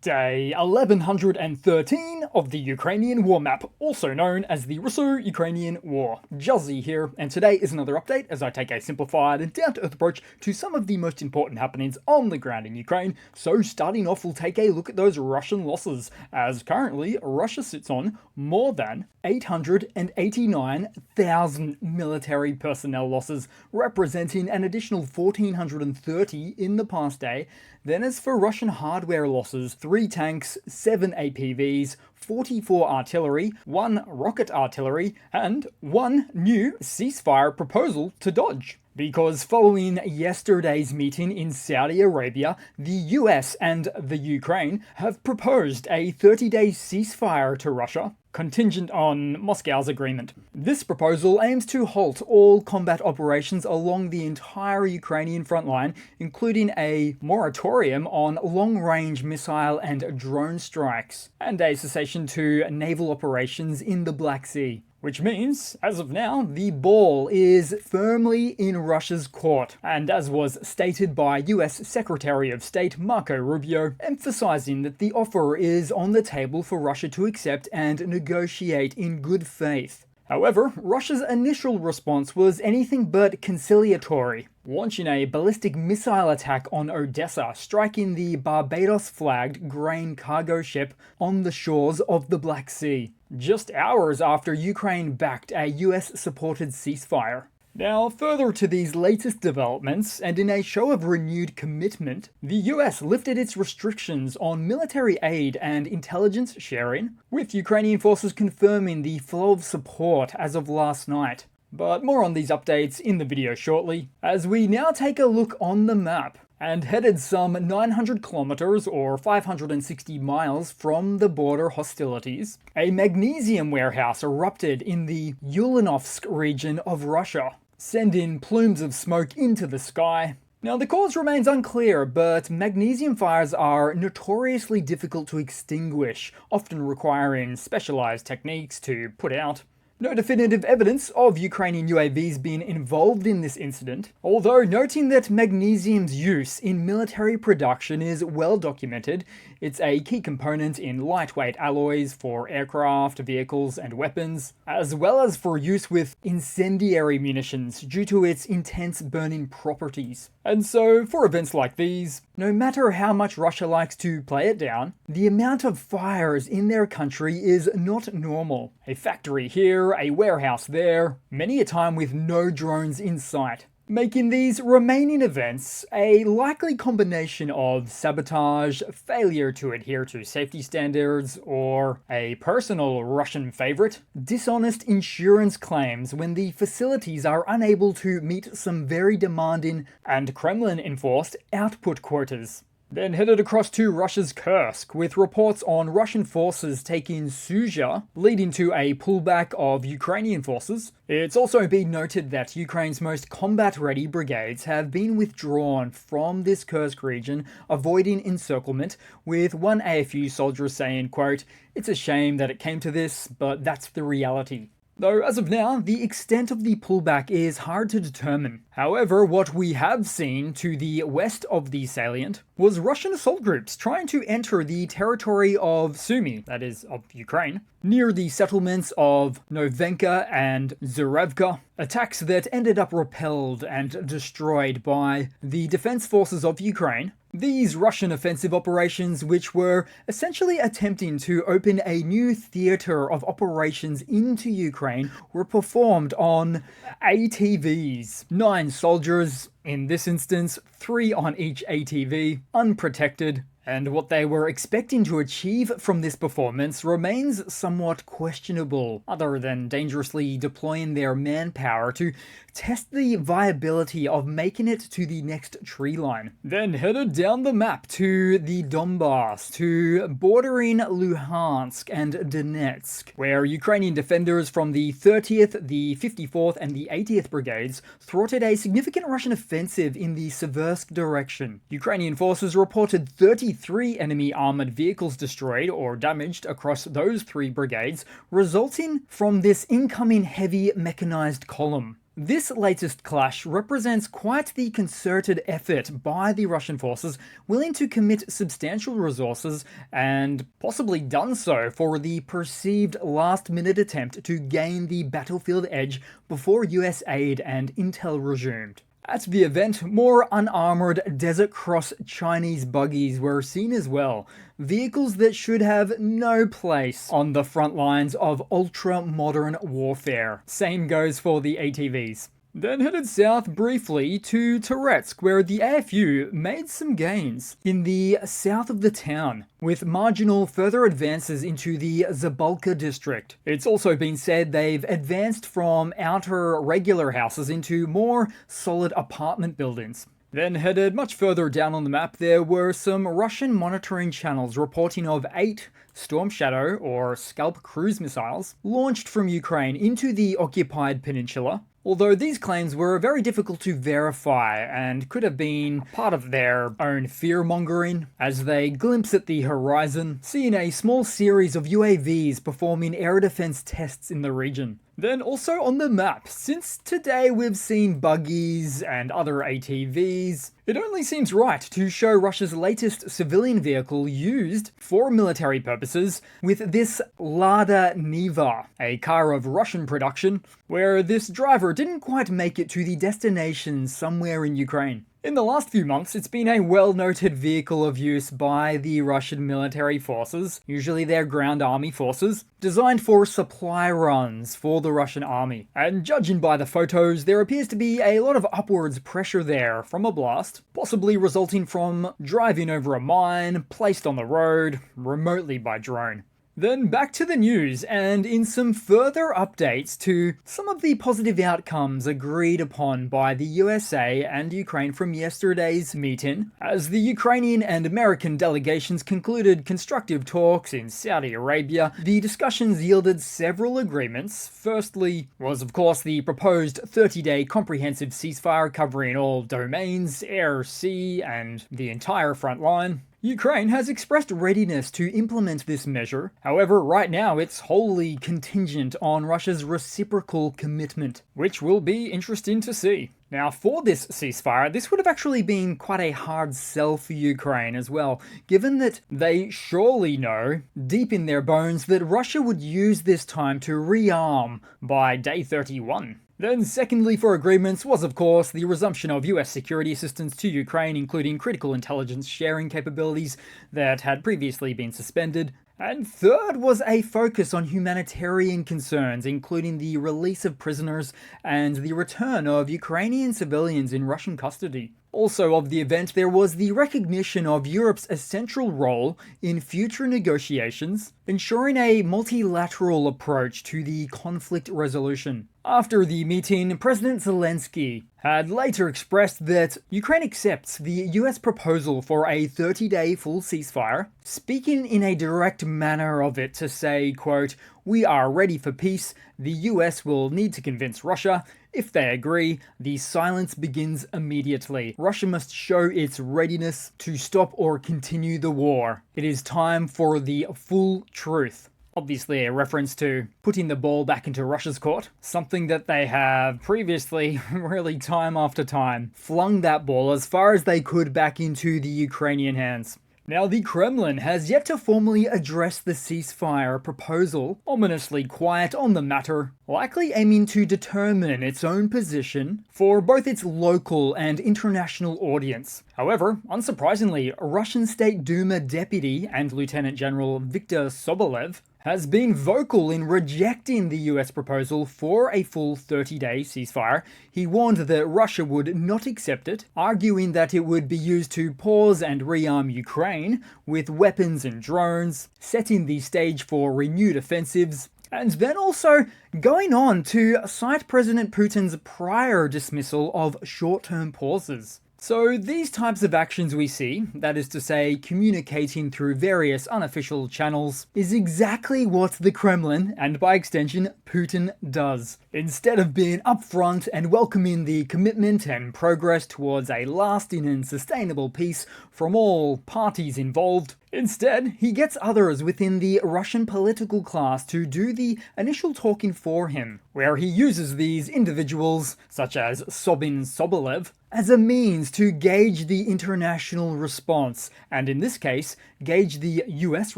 Day 1113 of the Ukrainian War Map, also known as the Russo-Ukrainian War. Juzzie here, and today is another update as I take a simplified and down-to-earth approach to some of the most important happenings on the ground in Ukraine. So starting off, we'll take a look at those Russian losses, as currently Russia sits on more than 889,000 military personnel losses, representing an additional 1,430 in the past day. Then as for Russian hardware losses, 3 tanks, 7 APVs, 44 artillery, 1 rocket artillery, and 1 new ceasefire proposal to dodge. Because following yesterday's meeting in Saudi Arabia, the US and the Ukraine have proposed a 30-day ceasefire to Russia, contingent on Moscow's agreement. This proposal aims to halt all combat operations along the entire Ukrainian front line, including a moratorium on long-range missile and drone strikes, and a cessation to naval operations in the Black Sea. Which means, as of now, the ball is firmly in Russia's court, and as was stated by US Secretary of State Marco Rubio, emphasizing that the offer is on the table for Russia to accept and negotiate in good faith. However, Russia's initial response was anything but conciliatory, launching a ballistic missile attack on Odessa, striking the Barbados-flagged grain cargo ship on the shores of the Black Sea, just hours after Ukraine backed a US-supported ceasefire. Now, further to these latest developments, and in a show of renewed commitment, the US lifted its restrictions on military aid and intelligence sharing, with Ukrainian forces confirming the flow of support as of last night. But more on these updates in the video shortly, as we now take a look on the map. And headed some 900 kilometers or 560 miles from the border hostilities, a magnesium warehouse erupted in the Ulanovsk region of Russia, sending plumes of smoke into the sky. Now, the cause remains unclear, but magnesium fires are notoriously difficult to extinguish, often requiring specialized techniques to put out. No definitive evidence of Ukrainian UAVs being involved in this incident, although noting that magnesium's use in military production is well documented. It's a key component in lightweight alloys for aircraft, vehicles, and weapons, as well as for use with incendiary munitions due to its intense burning properties. And so, for events like these, no matter how much Russia likes to play it down, the amount of fires in their country is not normal. A factory here, a warehouse there, many a time with no drones in sight, making these remaining events a likely combination of sabotage, failure to adhere to safety standards, or a personal Russian favorite, dishonest insurance claims when the facilities are unable to meet some very demanding and Kremlin-enforced output quotas. Then headed across to Russia's Kursk, with reports on Russian forces taking Sudzha, leading to a pullback of Ukrainian forces. It's also been noted that Ukraine's most combat-ready brigades have been withdrawn from this Kursk region, avoiding encirclement, with one AFU soldier saying, quote, "It's a shame that it came to this, but that's the reality." Though, as of now, the extent of the pullback is hard to determine. However, what we have seen to the west of the salient was Russian assault groups trying to enter the territory of Sumy, that is, of Ukraine, near the settlements of Novenka and Zurevka, attacks that ended up repelled and destroyed by the defense forces of Ukraine. These Russian offensive operations, which were essentially attempting to open a new theater of operations into Ukraine, were performed on ATVs. 9 soldiers, in this instance 3 on each ATV, unprotected. And what they were expecting to achieve from this performance remains somewhat questionable, other than dangerously deploying their manpower to test the viability of making it to the next tree line. Then headed down the map to the Donbass, to bordering Luhansk and Donetsk, where Ukrainian defenders from the 30th, the 54th, and the 80th Brigades thwarted a significant Russian offensive in the Seversk direction. Ukrainian forces reported 33 enemy armored vehicles destroyed or damaged across those 3 brigades, resulting from this incoming heavy mechanized column. This latest clash represents quite the concerted effort by the Russian forces willing to commit substantial resources and possibly done so for the perceived last-minute attempt to gain the battlefield edge before US aid and intel resumed. At the event, more unarmored Desert Cross Chinese buggies were seen as well, vehicles that should have no place on the front lines of ultra-modern warfare. Same goes for the ATVs. Then headed south briefly to Toretsk, where the AFU made some gains in the south of the town, with marginal further advances into the Zabalka district. It's also been said they've advanced from outer regular houses into more solid apartment buildings. Then headed much further down on the map, there were some Russian monitoring channels reporting of 8 Storm Shadow or Scalp cruise missiles launched from Ukraine into the occupied peninsula. Although these claims were very difficult to verify and could have been part of their own fear-mongering, as they glimpse at the horizon, seeing a small series of UAVs performing air defense tests in the region. Then also on the map, since today we've seen buggies and other ATVs, it only seems right to show Russia's latest civilian vehicle used for military purposes with this Lada Niva, a car of Russian production, where this driver didn't quite make it to the destination somewhere in Ukraine. In the last few months, it's been a well-noted vehicle of use by the Russian military forces, usually their ground army forces, designed for supply runs for the Russian army. And judging by the photos, there appears to be a lot of upwards pressure there from a blast, possibly resulting from driving over a mine placed on the road remotely by drone. Then back to the news, and in some further updates to some of the positive outcomes agreed upon by the USA and Ukraine from yesterday's meeting, as the Ukrainian and American delegations concluded constructive talks in Saudi Arabia, the discussions yielded several agreements. Firstly was, of course, the proposed 30-day comprehensive ceasefire covering all domains, air, sea, and the entire front line. Ukraine has expressed readiness to implement this measure. However, right now it's wholly contingent on Russia's reciprocal commitment, which will be interesting to see. Now, for this ceasefire, this would have actually been quite a hard sell for Ukraine as well, given that they surely know, deep in their bones, that Russia would use this time to rearm by day 31. Then secondly for agreements was of course the resumption of US security assistance to Ukraine, including critical intelligence sharing capabilities that had previously been suspended. And third was a focus on humanitarian concerns, including the release of prisoners and the return of Ukrainian civilians in Russian custody. Also of the event, there was the recognition of Europe's essential role in future negotiations, ensuring a multilateral approach to the conflict resolution. After the meeting, President Zelensky had later expressed that Ukraine accepts the US proposal for a 30-day full ceasefire, speaking in a direct manner of it to say, quote, "We are ready for peace. The US will need to convince Russia. If they agree, the silence begins immediately. Russia must show its readiness to stop or continue the war. It is time for the full truth." Obviously a reference to putting the ball back into Russia's court, something that they have previously, really time after time, flung that ball as far as they could back into the Ukrainian hands. Now, the Kremlin has yet to formally address the ceasefire proposal, ominously quiet on the matter, likely aiming to determine its own position for both its local and international audience. However, unsurprisingly, Russian State Duma Deputy and Lieutenant General Viktor Sobolev has been vocal in rejecting the US proposal for a full 30-day ceasefire. He warned that Russia would not accept it, arguing that it would be used to pause and rearm Ukraine with weapons and drones, setting the stage for renewed offensives, and then also going on to cite President Putin's prior dismissal of short-term pauses. So these types of actions we see, that is to say communicating through various unofficial channels, is exactly what the Kremlin, and by extension Putin, does. Instead of being upfront and welcoming the commitment and progress towards a lasting and sustainable peace from all parties involved, Instead, he gets others within the Russian political class to do the initial talking for him, where he uses these individuals, such as Sobin Sobolev, as a means to gauge the international response, and in this case, gauge the US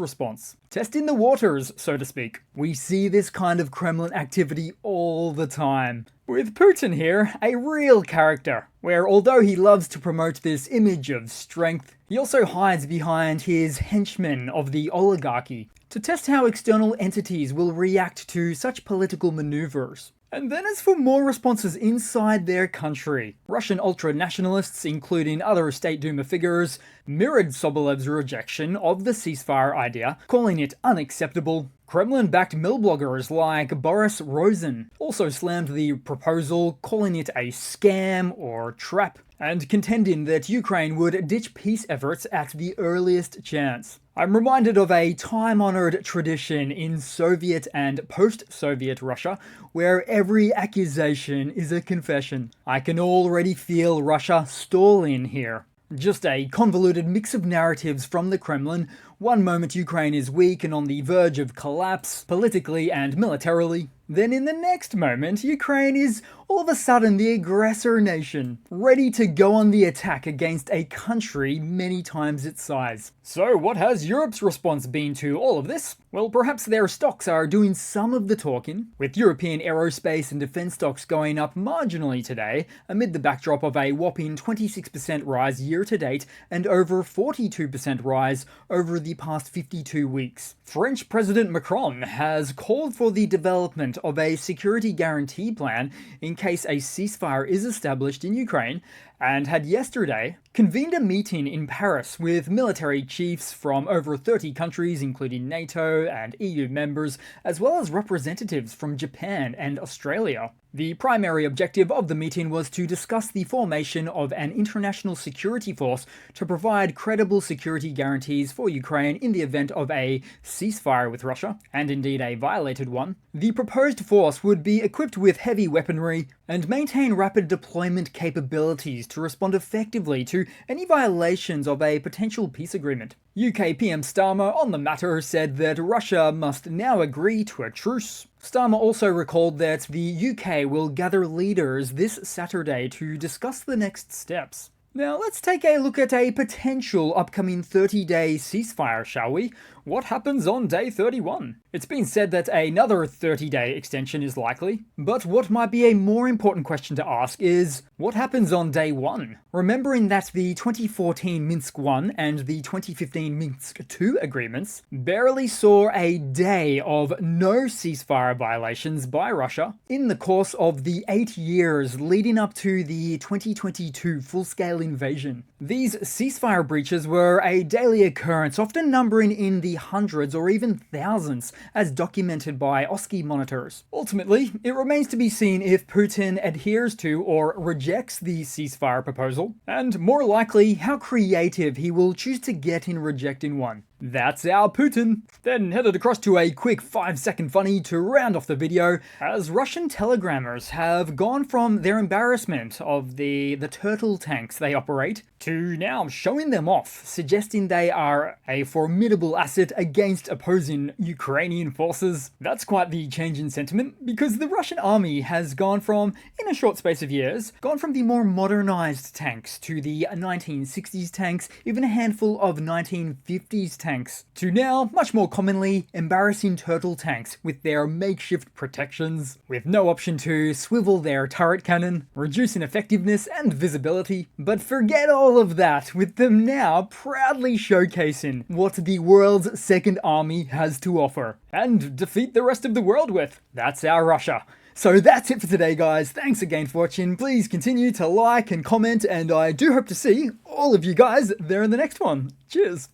response. Testing the waters, so to speak. We see this kind of Kremlin activity all the time. With Putin here, a real character, where although he loves to promote this image of strength, he also hides behind his henchmen of the oligarchy to test how external entities will react to such political maneuvers. And then as for more responses inside their country, Russian ultra-nationalists, including other State Duma figures, mirrored Sobolev's rejection of the ceasefire idea, calling it unacceptable. Kremlin-backed mill bloggers like Boris Rosen also slammed the proposal, calling it a scam or trap, and contending that Ukraine would ditch peace efforts at the earliest chance. I'm reminded of a time-honored tradition in Soviet and post-Soviet Russia, where every accusation is a confession. I can already feel Russia stalling here. Just a convoluted mix of narratives from the Kremlin. One moment Ukraine is weak and on the verge of collapse, politically and militarily. Then in the next moment, Ukraine is all of a sudden the aggressor nation, ready to go on the attack against a country many times its size. So what has Europe's response been to all of this? Well, perhaps their stocks are doing some of the talking, with European aerospace and defense stocks going up marginally today, amid the backdrop of a whopping 26% rise year to date and over 42% rise over the past 52 weeks. French President Macron has called for the development of a security guarantee plan in case a ceasefire is established in Ukraine, and had yesterday convened a meeting in Paris with military chiefs from over 30 countries, including NATO and EU members, as well as representatives from Japan and Australia. The primary objective of the meeting was to discuss the formation of an international security force to provide credible security guarantees for Ukraine in the event of a ceasefire with Russia, and indeed a violated one. The proposed force would be equipped with heavy weaponry and maintain rapid deployment capabilities to respond effectively to any violations of a potential peace agreement. UK PM Starmer on the matter said that Russia must now agree to a truce. Starmer also recalled that the UK will gather leaders this Saturday to discuss the next steps. Now let's take a look at a potential upcoming 30-day ceasefire, shall we? What happens on day 31? It's been said that another 30-day extension is likely, but what might be a more important question to ask is, what happens on day 1? Remembering that the 2014 Minsk I and the 2015 Minsk II agreements barely saw a day of no ceasefire violations by Russia in the course of the 8 years leading up to the 2022 full-scale invasion. These ceasefire breaches were a daily occurrence, often numbering in the hundreds or even thousands, as documented by OSCE monitors. Ultimately, it remains to be seen if Putin adheres to or rejects the ceasefire proposal, and more likely, how creative he will choose to get in rejecting one. That's our Putin. Then headed across to a quick 5-second funny to round off the video, as Russian telegrammers have gone from their embarrassment of the turtle tanks they operate to now showing them off, suggesting they are a formidable asset against opposing Ukrainian forces. That's quite the change in sentiment, because the Russian army has gone from, in a short space of years, gone from the more modernized tanks to the 1960s tanks, even a handful of 1950s tanks, to now, much more commonly, embarrassing turtle tanks with their makeshift protections, with no option to swivel their turret cannon, reducing effectiveness and visibility. But forget all of that, with them now proudly showcasing what the world's second army has to offer, and defeat the rest of the world with. That's our Russia. So that's it for today, guys. Thanks again for watching. Please continue to like and comment, and I do hope to see all of you guys there in the next one. Cheers.